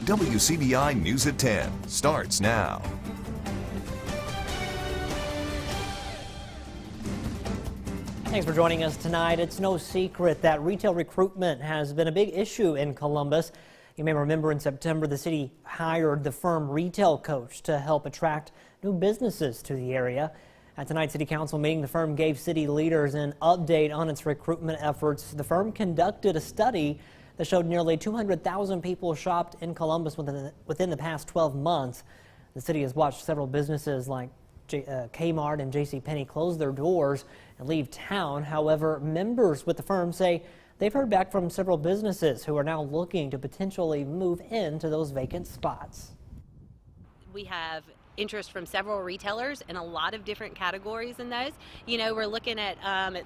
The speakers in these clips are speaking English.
WCBI News at 10 starts now. Thanks for joining us tonight. It's no secret that retail recruitment has been a big issue in Columbus. You may remember in September the city hired the firm Retail Coach to help attract new businesses to the area. At tonight's city council meeting, the firm gave city leaders an update on its recruitment efforts. The firm conducted a study that showed nearly 200,000 people shopped in Columbus within the past 12 months. The city has watched several businesses like Kmart and JCPenney close their doors and leave town. However, members with the firm say they've heard back from several businesses who are now looking to potentially move into those vacant spots. We have interest from several retailers in a lot of different categories in those. You know, we're looking at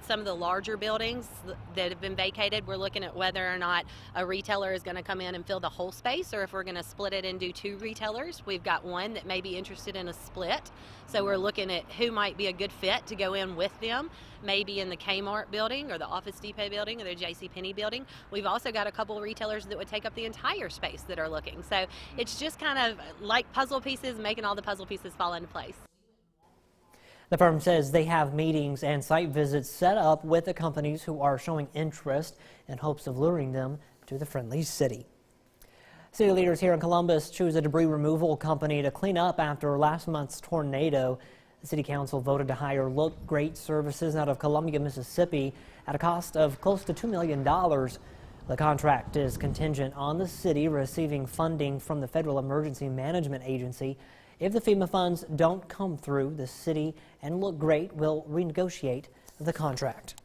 some of the larger buildings that have been vacated. We're looking at whether or not a retailer is going to come in and fill the whole space, or if we're going to split it and do two retailers. We've got one that may be interested in a split, so we're looking at who might be a good fit to go in with them, maybe in the Kmart building or the Office Depot building or the JCPenney building. We've also got a couple of retailers that would take up the entire space that are looking. So it's just kind of like puzzle pieces, making all the puzzle pieces fall into place. The firm says they have meetings and site visits set up with the companies who are showing interest in hopes of luring them to the friendly city. City leaders here in Columbus choose a debris removal company to clean up after last month's tornado. The city council voted to hire Look Great Services out of Columbia, Mississippi at a cost of close to $2 million. The contract is contingent on the city receiving funding from the Federal Emergency Management Agency. If the FEMA funds don't come through, the city and Look Great will renegotiate the contract.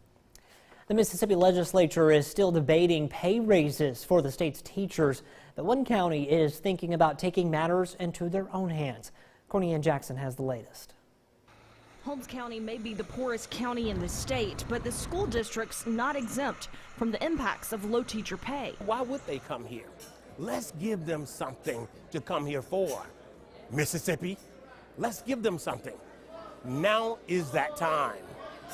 The Mississippi legislature is still debating pay raises for the state's teachers, but one county is thinking about taking matters into their own hands. Courtney Jackson has the latest. Holmes County may be the poorest county in the state, but the school district's not exempt from the impacts of low teacher pay. Why would they come here? Let's give them something to come here for. Mississippi, let's give them something. Now is that time.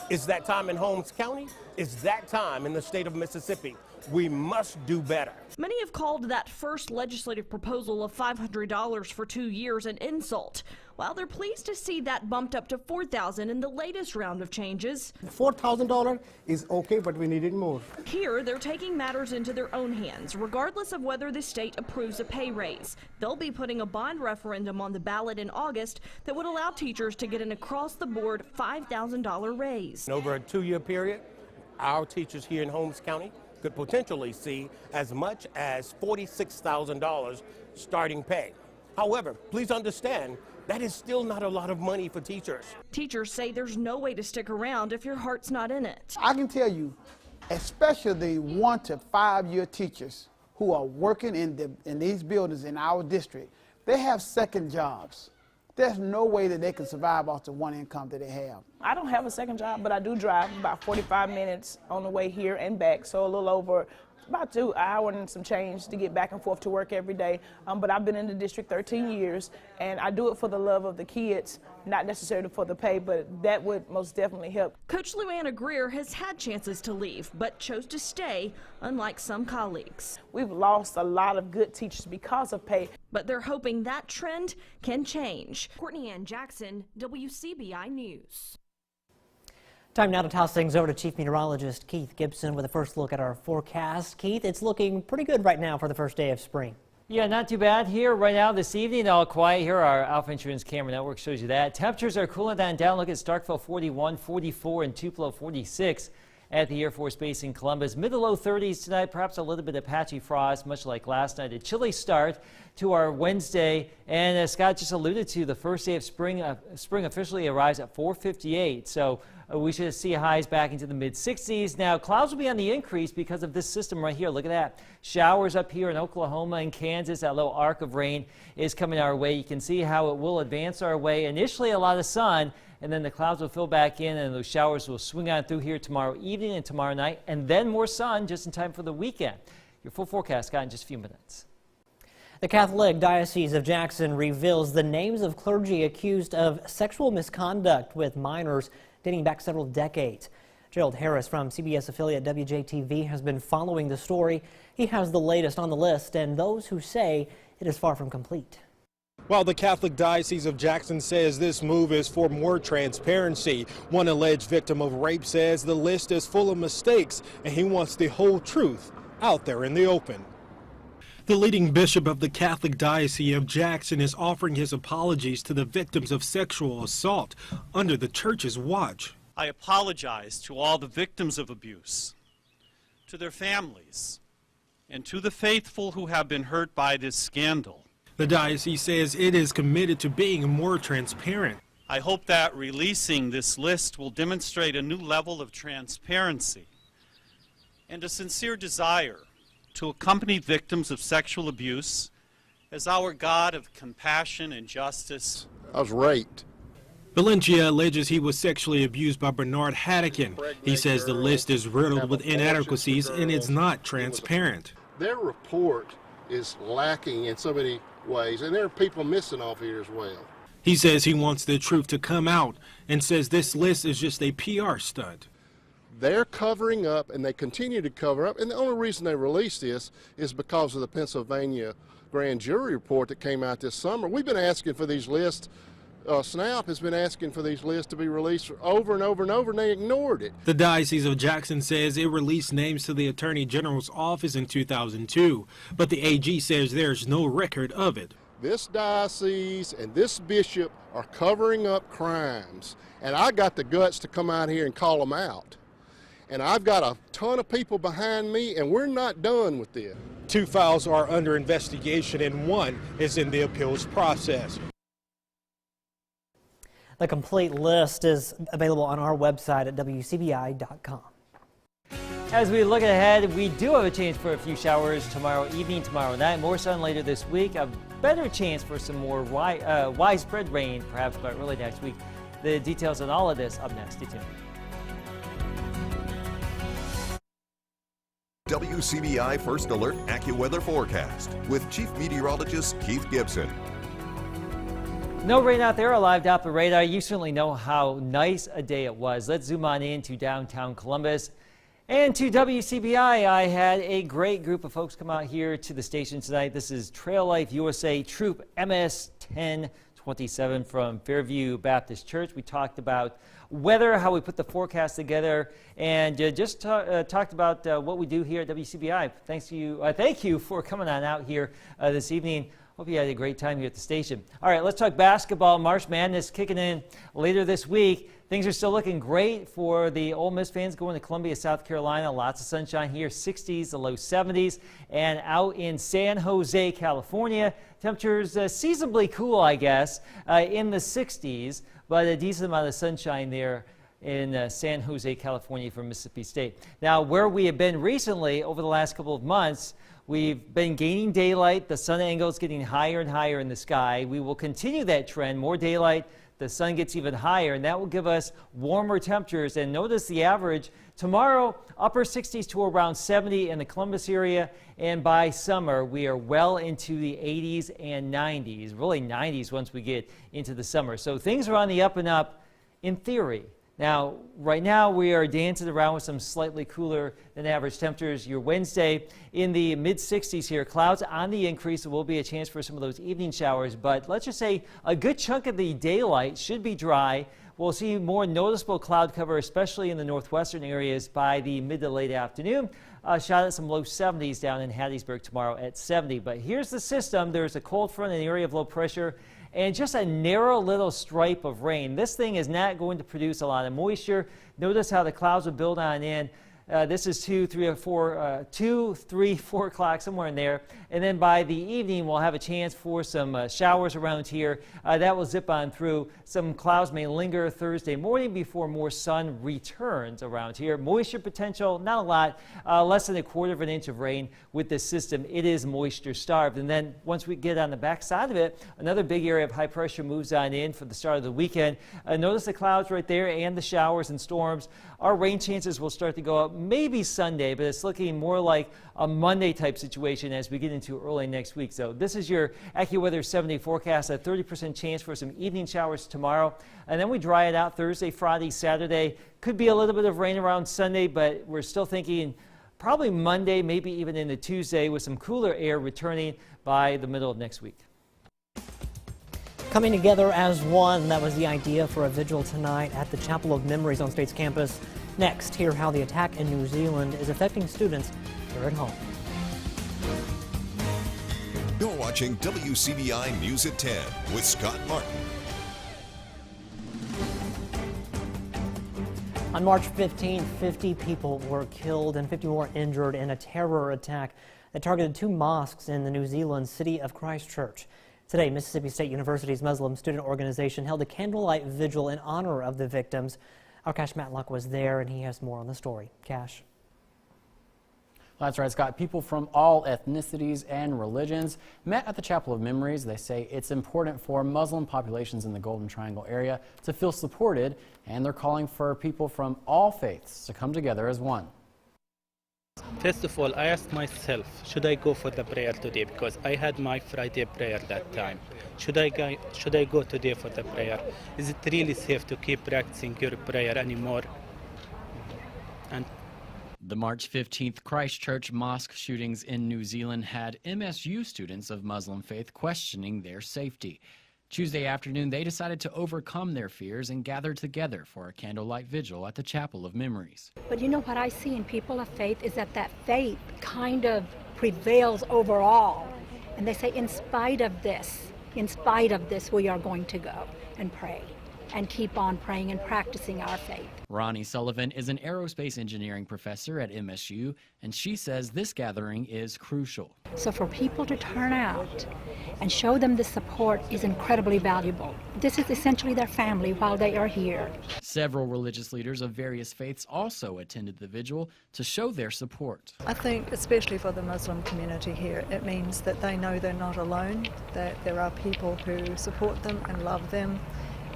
Is that time in Holmes County? Is that time in the state of Mississippi? We must do better. Many have called that first legislative proposal of $500 for 2 years an insult, while they're pleased to see that bumped up to $4,000 in the latest round of changes. $4,000 is okay, but we needed more. Here, they're taking matters into their own hands, regardless of whether the state approves a pay raise. They'll be putting a bond referendum on the ballot in August that would allow teachers to get an across-the-board $5,000 raise. Over a 2-year period, our teachers here in Holmes County could potentially see as much as $46,000 starting pay. However, please understand, that is still not a lot of money for teachers. Teachers say there's no way to stick around if your heart's not in it. I can tell you, especially the 1 to 5 year teachers who are working in these buildings in our district, they have second jobs. There's no way that they can survive off the one income that they have. I don't have a second job, but I do drive about 45 minutes on the way here and back, so a little over about 2 hours and some change to get back and forth to work every day. But I've been in the district 13 years, and I do it for the love of the kids, not necessarily for the pay, but that would most definitely help. Coach Luanna Greer has had chances to leave, but chose to stay, unlike some colleagues. We've lost a lot of good teachers because of pay. But they're hoping that trend can change. Courtney Jackson, WCBI News. Time now to toss things over to Chief Meteorologist Keith Gibson with a first look at our forecast. Keith, it's looking pretty good right now for the first day of spring. Yeah, not too bad here right now this evening. All quiet here. Our Alpha Insurance Camera Network shows you that. Temperatures are cooling down. Look at Starkville 41, 44, and Tupelo 46 at the Air Force Base in Columbus. Mid to low 30s tonight, perhaps a little bit of patchy frost, much like last night. A chilly start to our Wednesday, and as Scott just alluded to, the first day of spring officially arrives at 4:58. So we should see highs back into the mid-60s. Now, clouds will be on the increase because of this system right here. Look at that. Showers up here in Oklahoma and Kansas. That little arc of rain is coming our way. You can see how it will advance our way. Initially, a lot of sun, and then the clouds will fill back in, and those showers will swing on through here tomorrow evening and tomorrow night, and then more sun just in time for the weekend. Your full forecast, Scott, in just a few minutes. The Catholic Diocese of Jackson reveals the names of clergy accused of sexual misconduct with minors dating back several decades. Gerald Harris from CBS affiliate WJTV has been following the story. He has the latest on the list and those who say it is far from complete. While the Catholic Diocese of Jackson says this move is for more transparency, one alleged victim of rape says the list is full of mistakes and he wants the whole truth out there in the open. The leading bishop of the Catholic Diocese of Jackson is offering his apologies to the victims of sexual assault under the church's watch. I apologize to all the victims of abuse, to their families, and to the faithful who have been hurt by this scandal. The diocese says it is committed to being more transparent. I hope that releasing this list will demonstrate a new level of transparency and a sincere desire to accompany victims of sexual abuse as our God of compassion and justice. I was raped. Valencia alleges he was sexually abused by Bernard Haddocken. He says the list is riddled with inadequacies and it's not transparent. Their report is lacking in so many ways, and there are people missing off here as well. He says he wants the truth to come out and says this list is just a PR stunt. They're covering up, and they continue to cover up, and the only reason they released this is because of the Pennsylvania grand jury report that came out this summer. We've been asking for these lists. SNAP has been asking for these lists to be released over and over and over, and they ignored it. The Diocese of Jackson says it released names to the Attorney General's office in 2002, but the AG says there's no record of it. This diocese and this bishop are covering up crimes, and I got the guts to come out here and call them out. And I've got a ton of people behind me, and we're not done with this. 2 files are under investigation, and 1 is in the appeals process. The complete list is available on our website at WCBI.com. As we look ahead, we do have a chance for a few showers tomorrow evening, tomorrow night. More sun later this week. A better chance for some more widespread rain, perhaps by early next week. The details on all of this up next. Stay tuned. WCBI First Alert AccuWeather Forecast with Chief Meteorologist Keith Gibson. No rain out there, a live Doppler radar. You certainly know how nice a day it was. Let's zoom on into downtown Columbus and to WCBI. I had a great group of folks come out here to the station tonight. This is Trail Life USA Troop MS 1027 from Fairview Baptist Church. We talked about weather, how we put the forecast together, and just talked about what we do here at WCBI. Thank you for coming on out here this evening. Hope you had a great time here at the station. All right, let's talk basketball. March Madness kicking in later this week. Things are still looking great for the Ole Miss fans going to Columbia, South Carolina. Lots of sunshine here, 60s, the low 70s. And out in San Jose, California, temperatures seasonably cool, I guess, in the 60s, but a decent amount of sunshine there in San Jose, California for Mississippi State. Now, where we have been recently over the last couple of months, we've been gaining daylight. The sun angle is getting higher and higher in the sky. We will continue that trend. More daylight, the sun gets even higher, and that will give us warmer temperatures. And notice the average tomorrow, upper 60s to around 70 in the Columbus area. And by summer, we are well into the 80s and 90s, really 90s once we get into the summer. So things are on the up and up in theory. Now, right now we are dancing around with some slightly cooler than average temperatures. Your Wednesday in the mid 60s here. Clouds on the increase. There will be a chance for some of those evening showers, but let's just say a good chunk of the daylight should be dry. We'll see more noticeable cloud cover, especially in the northwestern areas by the mid to late afternoon. Shot at some low 70s down in Hattiesburg tomorrow at 70. But here's the system. There's a cold front in the area of low pressure and just a narrow little stripe of rain. This thing is not going to produce a lot of moisture. Notice how the clouds will build on in. This is 2, 3, 4 o'clock, somewhere in there. And then by the evening, we'll have a chance for some showers around here. That will zip on through. Some clouds may linger Thursday morning before more sun returns around here. Moisture potential, not a lot, less than 1/4 of an inch of rain with this system. It is moisture starved. And then once we get on the back side of it, another big area of high pressure moves on in for the start of the weekend. Notice the clouds right there and the showers and storms. Our rain chances will start to go up maybe Sunday, but it's looking more like a Monday type situation as we get into early next week. So this is your AccuWeather 7-day forecast, a 30% chance for some evening showers tomorrow. And then we dry it out Thursday, Friday, Saturday. Could be a little bit of rain around Sunday, but we're still thinking probably Monday, maybe even into Tuesday, with some cooler air returning by the middle of next week. Coming together as one, that was the idea for a vigil tonight at the Chapel of Memories on State's campus. Next, hear how the attack in New Zealand is affecting students here at home. You're watching WCBI News at 10 with Scott Martin. On March 15th, 50 people were killed and 50 more injured in a terror attack that targeted 2 mosques in the New Zealand city of Christchurch. Today, Mississippi State University's Muslim student organization held a candlelight vigil in honor of the victims. Our Cash Matlock was there, and he has more on the story. Cash. Well, that's right, Scott. People from all ethnicities and religions met at the Chapel of Memories. They say it's important for Muslim populations in the Golden Triangle area to feel supported, and they're calling for people from all faiths to come together as one. First of all, I asked myself, should I go for the prayer today? Because I had my Friday prayer that time. Should I go today for the prayer? Is it really safe to keep practicing your prayer anymore? And the March 15th Christchurch mosque shootings in New Zealand had MSU students of Muslim faith questioning their safety. Tuesday afternoon, they decided to overcome their fears and gather together for a candlelight vigil at the Chapel of Memories. But you know what I see in people of faith is that faith kind of prevails overall. And they say, in spite of this, we are going to go and pray and keep on praying and practicing our faith. Ronnie Sullivan is an aerospace engineering professor at MSU, and she says this gathering is crucial. So for people to turn out and show them the support is incredibly valuable. This is essentially their family while they are here. Several religious leaders of various faiths also attended the vigil to show their support. I think especially for the Muslim community here, it means that they know they're not alone, that there are people who support them and love them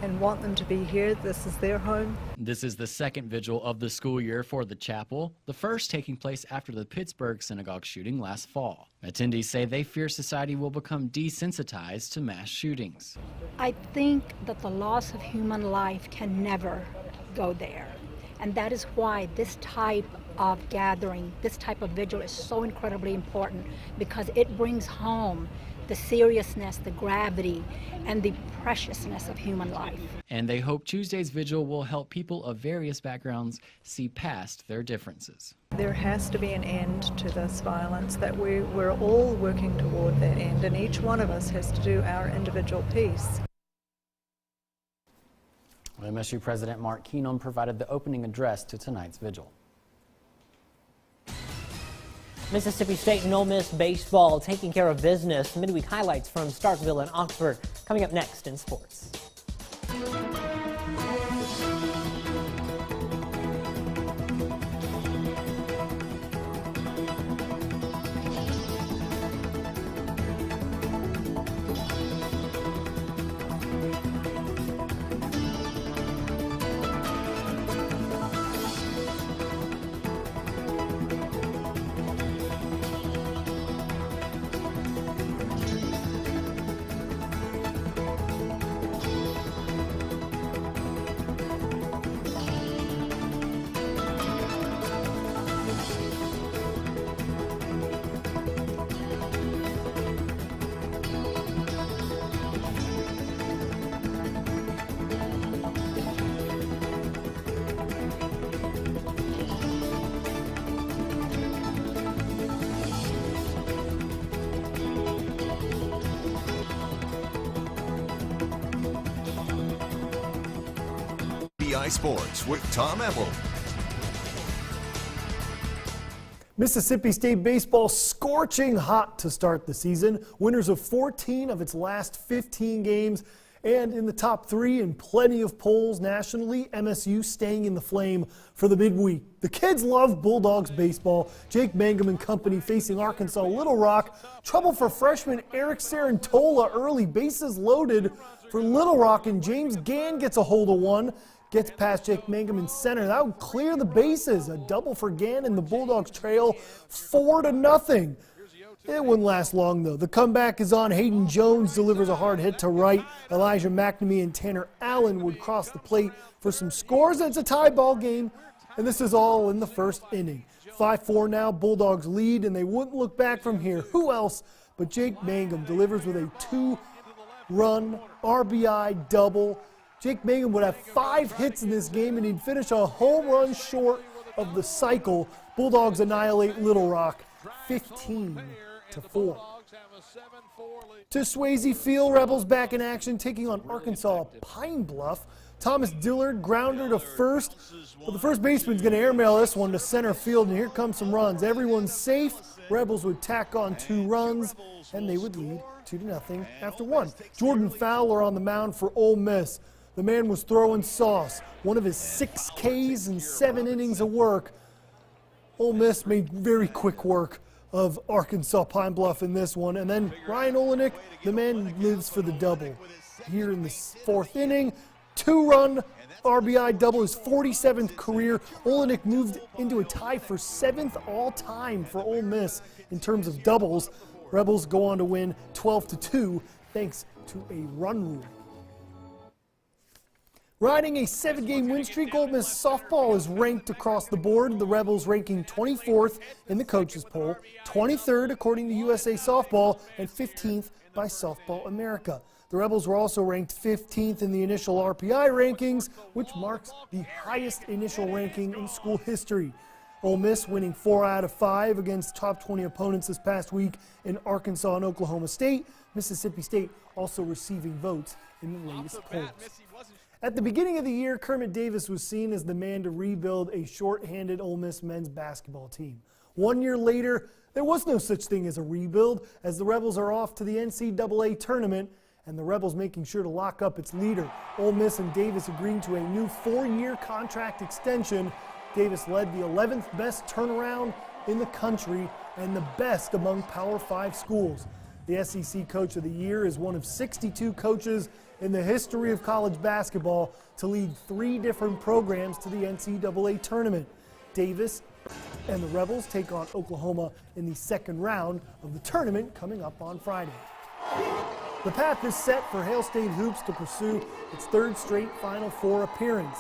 and want them to be here. This is their home. This is the second vigil of the school year for the chapel, the first taking place after the Pittsburgh synagogue shooting last fall. Attendees say they fear society will become desensitized to mass shootings. I think that the loss of human life can never go there. And that is why this type of gathering, this type of vigil is so incredibly important, because it brings home the seriousness, the gravity, and the preciousness of human life. And they hope Tuesday's vigil will help people of various backgrounds see past their differences. There has to be an end to this violence, that we're all working toward that end, and each one of us has to do our individual piece. MSU President Mark Keenum provided the opening address to tonight's vigil. Mississippi State and Ole Miss baseball taking care of business. Midweek highlights from Starkville and Oxford coming up next in sports. WCBI Sports with Tom Ebel. Mississippi State baseball scorching hot to start the season. Winners of 14 of its last 15 games, and in the top 3 in plenty of polls nationally. MSU staying in the flame for the midweek. The kids love Bulldogs baseball. Jake Mangum and company facing Arkansas Little Rock. Trouble for freshman Eric Sarantola early, bases loaded for Little Rock, and James Gann gets a hold of one. Gets past Jake Mangum in center. That would clear the bases. A double for Gann, and the Bulldogs trail 4-0. It wouldn't last long, though. The comeback is on. Hayden Jones delivers a hard hit to right. Elijah McNamee and Tanner Allen would cross the plate for some scores. And it's a tie ball game, and this is all in the first inning. 5-4 now, Bulldogs lead, and they wouldn't look back from here. Who else but Jake Mangum delivers with a 2-run RBI double. Jake Mangum would have 5 hits in this game, and he'd finish a home run short of the cycle. Bulldogs annihilate Little Rock 15-4. To Swayze Field, Rebels back in action, taking on Arkansas Pine Bluff. Thomas Dillard grounder to first, but the first baseman's going to airmail this one to center field, and here come some runs. Everyone's safe. Rebels would tack on 2 runs, and they would lead 2-0 after 1. Jordan Fowler on the mound for Ole Miss. The man was throwing sauce. One of his 6 Ks in 7 innings of work. Ole Miss made very quick work of Arkansas Pine Bluff in this one. And then Ryan Olenek, the man lives for the double. Here in the 4th inning, 2-run RBI double, his 47th career. Olenek moved into a tie for 7th all-time for Ole Miss in terms of doubles. Rebels go on to win 12-2 thanks to a run rule. Riding a 7-game win streak, Ole Miss softball is ranked across the board. The Rebels ranking 24th in the coaches poll, 23rd according to USA Softball, and 15th by Softball America. The Rebels were also ranked 15th in the initial RPI rankings, which marks the highest initial ranking in school history. Ole Miss winning 4 out of 5 against top 20 opponents this past week in Arkansas and Oklahoma State. Mississippi State also receiving votes in the latest polls. At the beginning of the year, Kermit Davis was seen as the man to rebuild a short-handed Ole Miss men's basketball team. 1 year later, there was no such thing as a rebuild, as the Rebels are off to the NCAA tournament, and the Rebels making sure to lock up its leader. Ole Miss and Davis agreeing to a new 4-year contract extension. Davis led the 11th best turnaround in the country and the best among Power 5 schools. The SEC Coach of the Year is one of 62 coaches in the history of college basketball to lead 3 different programs to the NCAA tournament. Davis and the Rebels take on Oklahoma in the 2nd round of the tournament coming up on Friday. The path is set for Hail State Hoops to pursue its 3rd straight Final Four appearance.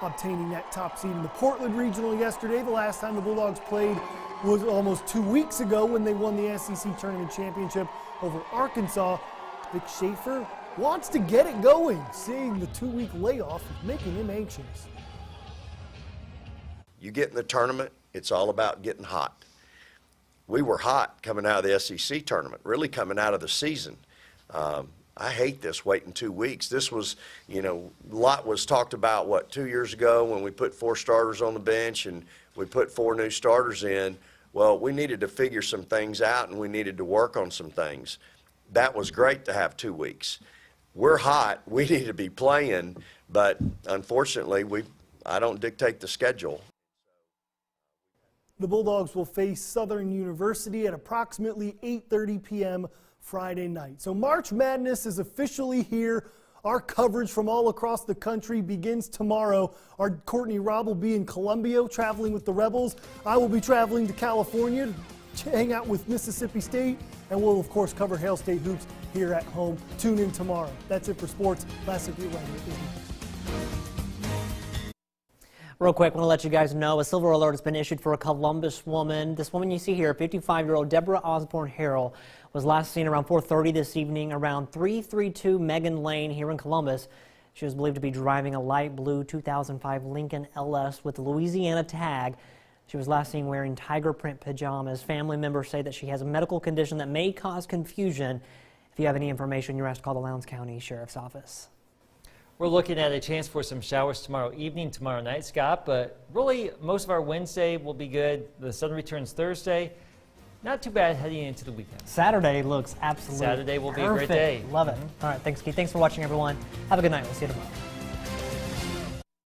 Obtaining that top seed in the Portland Regional yesterday, the last time the Bulldogs played was almost 2 weeks ago when they won the SEC Tournament Championship over Arkansas. Vic Schaefer wants to get it going. Seeing the 2-week layoff is making him anxious. You get in the tournament, it's all about getting hot. We were hot coming out of the SEC tournament, really coming out of the season. I hate this waiting 2 weeks. This was, a lot was talked about, 2 years ago when we put 4 starters on the bench and we put 4 new starters in. Well, we needed to figure some things out and we needed to work on some things. That was great to have 2 weeks. We're hot, we need to be playing, but unfortunately, I don't dictate the schedule. The Bulldogs will face Southern University at approximately 8:30 p.m. Friday night. So March Madness is officially here. Our coverage from all across the country begins tomorrow. Our Courtney Robb will be in Columbia traveling with the Rebels. I will be traveling to California to hang out with Mississippi State, and we'll of course cover Hail State Hoops here at home. Tune in tomorrow. That's it for sports. Classic Real Radio is next. Real quick, I want to let you guys know a silver alert has been issued for a Columbus woman. This woman you see here, 55-year-old Deborah Osborne Harrell, was last seen around 4:30 this evening around 332 Megan Lane here in Columbus. She was believed to be driving a light blue 2005 Lincoln LS with Louisiana tag. She was last seen wearing tiger print pajamas. Family members say that she has a medical condition that may cause confusion. If you have any information, you're asked to call the Lowndes County Sheriff's Office. We're looking at a chance for some showers tomorrow evening, tomorrow night, Scott, but really most of our Wednesday will be good. The sun returns Thursday. Not too bad heading into the weekend. Saturday looks absolutely Saturday will perfect. be a great day. Love it. All right, thanks, Keith. Thanks for watching, everyone. Have a good night. We'll see you tomorrow.